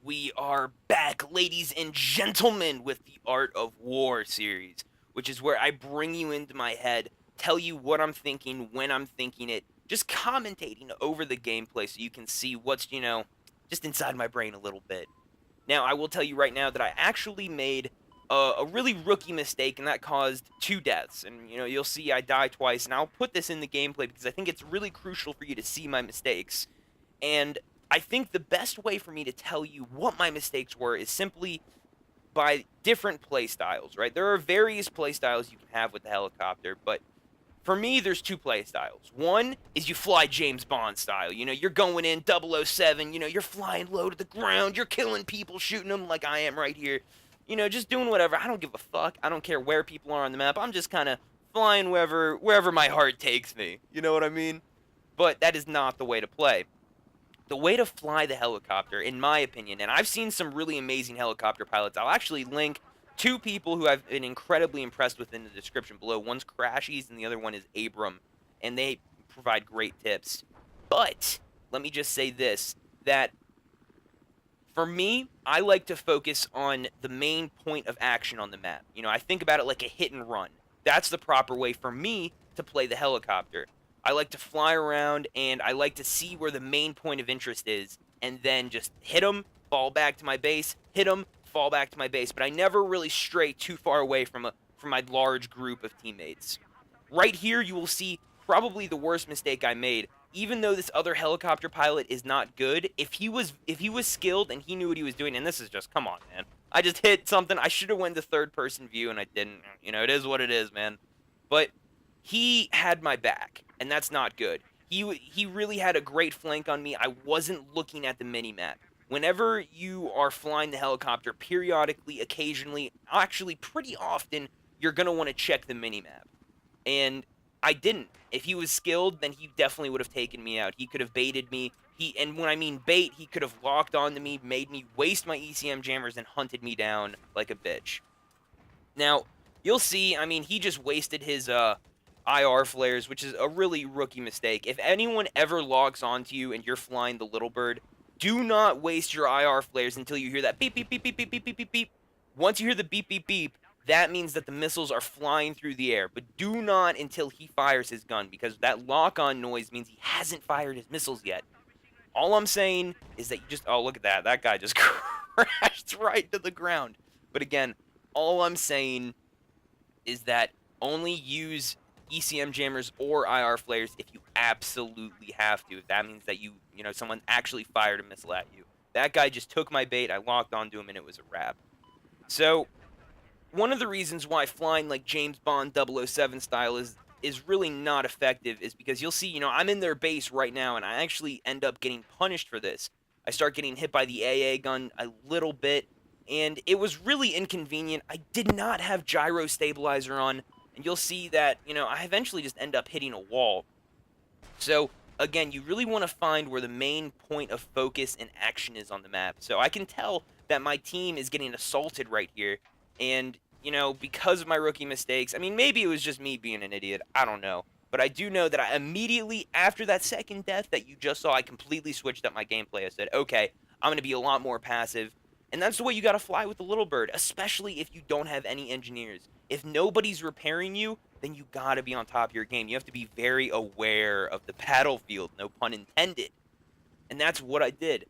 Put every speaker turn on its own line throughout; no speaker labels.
We are back, ladies and gentlemen, with the Art of War series, which is where I bring you into my head, tell you what I'm thinking, when I'm thinking it, just commentating over the gameplay so you can see what's, just inside my brain a little bit. Now, I will tell you right now that I actually made a really rookie mistake, and that caused 2 deaths. And, you'll see I die twice, and I'll put this in the gameplay because I think it's really crucial for you to see my mistakes. And I think the best way for me to tell you what my mistakes were is simply by different play styles, right? There are various play styles you can have with the helicopter, but for me, there's 2 play styles. One is you fly James Bond style. You're going in 007, you're flying low to the ground, you're killing people, shooting them like I am right here. Just doing whatever. I don't give a fuck. I don't care where people are on the map. I'm just kind of flying wherever my heart takes me. You know what I mean? But that is not the way to play. The way to fly the helicopter, in my opinion, and I've seen some really amazing helicopter pilots. I'll actually link 2 people who I've been incredibly impressed with in the description below. One's Crashies and the other one is Abram, and they provide great tips. But let me just say this, that for me, I like to focus on the main point of action on the map. I think about it like a hit and run. That's the proper way for me to play the helicopter. I like to fly around, and I like to see where the main point of interest is, and then just hit them, fall back to my base, hit them, fall back to my base. But I never really stray too far away from my large group of teammates. Right here, you will see probably the worst mistake I made. Even though this other helicopter pilot is not good, if he was skilled and he knew what he was doing, and this is just, come on, man. I just hit something. I should have went to third-person view, and I didn't. It is what it is, man. But he had my back, and that's not good. He really had a great flank on me. I wasn't looking at the mini-map. Whenever you are flying the helicopter, periodically, occasionally, actually pretty often, you're going to want to check the mini-map. And I didn't. If he was skilled, then he definitely would have taken me out. He could have baited me. And when I mean bait, he could have locked onto me, made me waste my ECM jammers, and hunted me down like a bitch. Now, you'll see, he just wasted his IR flares, which is a really rookie mistake. If anyone ever logs onto you and you're flying the little bird, do not waste your IR flares until you hear that beep, beep, beep, beep, beep, beep, beep, beep, beep. Once you hear the beep, beep, beep, that means that the missiles are flying through the air. But do not until he fires his gun, because that lock-on noise means he hasn't fired his missiles yet. All I'm saying is that you just... Oh, look at that. That guy just crashed right to the ground. But again, all I'm saying is that only use ECM jammers or IR flares if you absolutely have to. If that means that someone actually fired a missile at you. That guy just took my bait, I locked onto him, and it was a wrap. So, one of the reasons why flying like James Bond 007 style is really not effective is because you'll see, I'm in their base right now, and I actually end up getting punished for this. I start getting hit by the AA gun a little bit, and it was really inconvenient. I did not have gyro stabilizer on, and you'll see that, I eventually just end up hitting a wall. So, again, you really want to find where the main point of focus and action is on the map. So I can tell that my team is getting assaulted right here, and, because of my rookie mistakes, maybe it was just me being an idiot, I don't know. But I do know that I immediately, after that second death that you just saw, I completely switched up my gameplay. I said, okay, I'm going to be a lot more passive. And that's the way you got to fly with the little bird, especially if you don't have any engineers. If nobody's repairing you, then you got to be on top of your game. You have to be very aware of the battlefield, no pun intended. And that's what I did.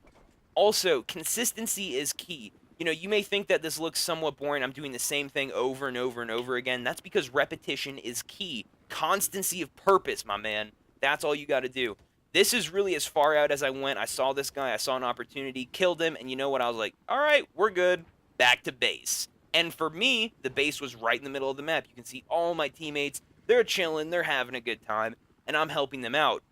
Also, consistency is key. You may think that this looks somewhat boring. I'm doing the same thing over and over and over again. That's because repetition is key. Constancy of purpose, my man. That's all you got to do. This is really as far out as I went. I saw this guy. I saw an opportunity, killed him, and you know what? I was like, all right, we're good. Back to base. And for me, the base was right in the middle of the map. You can see all my teammates. They're chilling. They're having a good time, and I'm helping them out.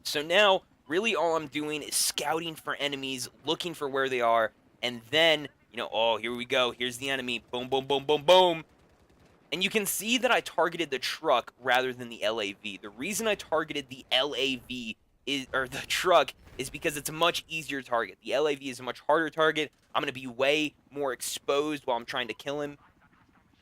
So now, really all I'm doing is scouting for enemies, looking for where they are, and then, oh, here we go. Here's the enemy. Boom, boom, boom, boom, boom. And you can see that I targeted the truck rather than the LAV. The reason I targeted the the truck is because it's a much easier target. The LAV is a much harder target. I'm going to be way more exposed while I'm trying to kill him.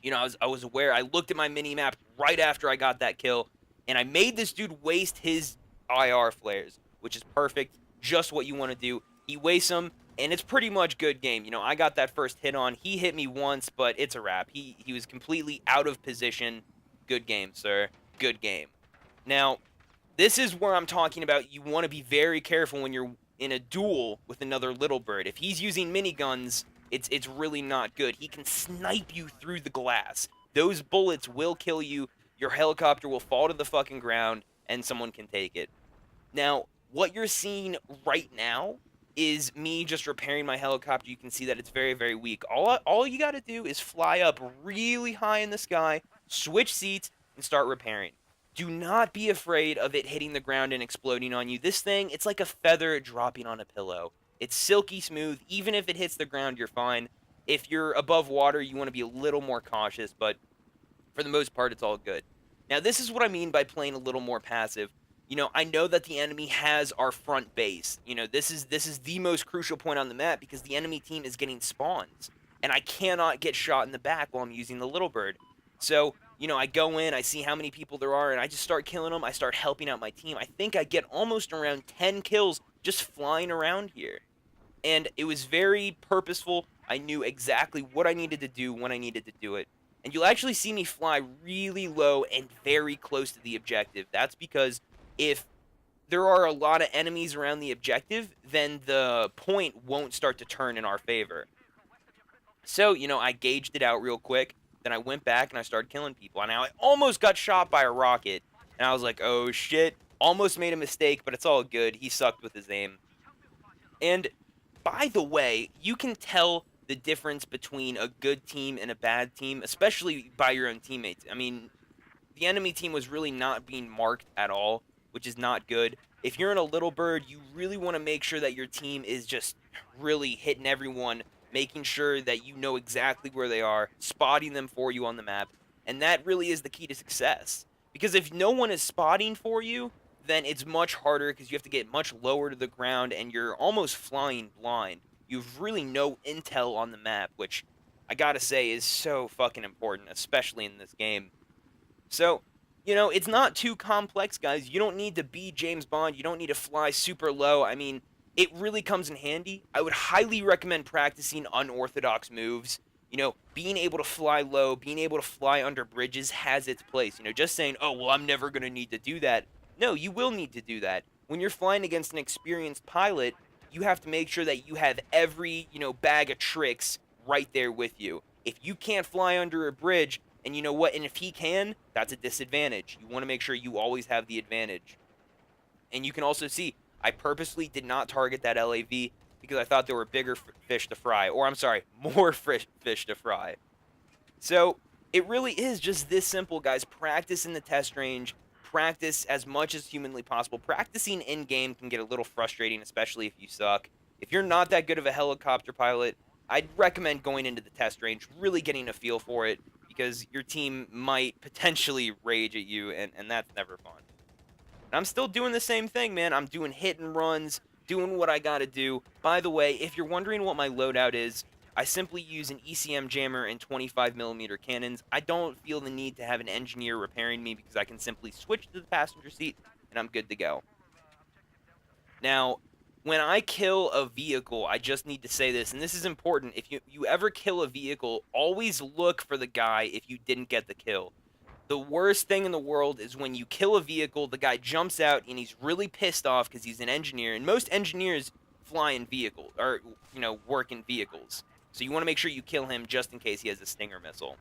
I was aware. I looked at my mini-map right after I got that kill, and I made this dude waste his IR flares, which is perfect. Just what you want to do. He wastes them. and it's pretty much good game. You know, I got that first hit on. He hit me once, but it's a wrap. He was completely out of position. Good game, sir. Good game. Now, this is where I'm talking about you want to be very careful when you're in a duel with another little bird. If he's using miniguns, it's really not good. He can snipe you through the glass. Those bullets will kill you. Your helicopter will fall to the fucking ground, and someone can take it. Now, what you're seeing right now is me just repairing my helicopter. You can see that it's very, very weak. All you got to do is fly up really high in the sky, switch seats, and start repairing. Do not be afraid of it hitting the ground and exploding on you. This thing, it's like a feather dropping on a pillow. It's silky smooth. Even if it hits the ground, you're fine. If you're above water, you want to be a little more cautious, but for the most part, it's all good. Now, this is what I mean by playing a little more passive. You know, I know that the enemy has our front base. You know, this is the most crucial point on the map because the enemy team is getting spawns, and I cannot get shot in the back while I'm using the little bird. So, you know, I go in, I see how many people there are, and I just start killing them. I start helping out my team. I think I get almost around 10 kills just flying around here. And it was very purposeful. I knew exactly what I needed to do when I needed to do it. And you'll actually see me fly really low and very close to the objective. That's because if there are a lot of enemies around the objective, then the point won't start to turn in our favor. So, you know, I gauged it out real quick. Then I went back and I started killing people. And now I almost got shot by a rocket. And I was like, oh shit. Almost made a mistake, but it's all good. He sucked with his aim. And by the way, you can tell the difference between a good team and a bad team, especially by your own teammates. I mean, the enemy team was really not being marked at all, which is not good. If you're in a little bird, you really want to make sure that your team is just really hitting everyone, making sure that you know exactly where they are, spotting them for you on the map, and that really is the key to success. Because if no one is spotting for you, then it's much harder because you have to get much lower to the ground and you're almost flying blind. You've really no intel on the map, which I gotta say is so fucking important, especially in this game. So, you know, it's not too complex, guys. You don't need to be James Bond. You don't need to fly super low. I mean, it really comes in handy. I would highly recommend practicing unorthodox moves. You know, being able to fly low, being able to fly under bridges has its place. You know, just saying, oh, well, I'm never going to need to do that. No, you will need to do that. When you're flying against an experienced pilot, you have to make sure that you have every, you know, bag of tricks right there with you. If you can't fly under a bridge, and you know what, and if he can, that's a disadvantage. You want to make sure you always have the advantage. And you can also see, I purposely did not target that LAV because I thought there were bigger fish to fry. Or, I'm sorry, more fish to fry. So, it really is just this simple, guys. Practice in the test range. Practice as much as humanly possible. Practicing in-game can get a little frustrating, especially if you suck. If you're not that good of a helicopter pilot, I'd recommend going into the test range, really getting a feel for it, because your team might potentially rage at you, and that's never fun. And I'm still doing the same thing, man. I'm doing hit and runs, doing what I gotta do. By the way, if you're wondering what my loadout is, I simply use an ECM jammer and 25mm cannons. I don't feel the need to have an engineer repairing me because I can simply switch to the passenger seat and I'm good to go. Now, when I kill a vehicle, I just need to say this, and this is important. If you ever kill a vehicle, always look for the guy if you didn't get the kill. The worst thing in the world is when you kill a vehicle, the guy jumps out and he's really pissed off because he's an engineer, and most engineers fly in vehicles, or, you know, work in vehicles. So you want to make sure you kill him just in case he has a Stinger missile.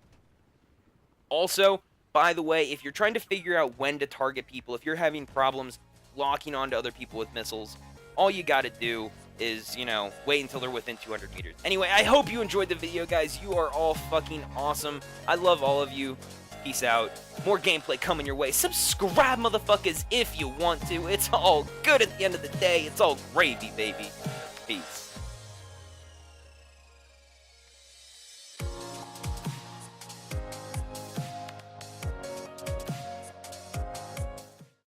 Also, by the way, if you're trying to figure out when to target people, if you're having problems locking onto other people with missiles, all you gotta do is, you know, wait until they're within 200 meters. Anyway, I hope you enjoyed the video, guys. You are all fucking awesome. I love all of you. Peace out. More gameplay coming your way. Subscribe, motherfuckers, if you want to. It's all good at the end of the day. It's all gravy, baby. Peace.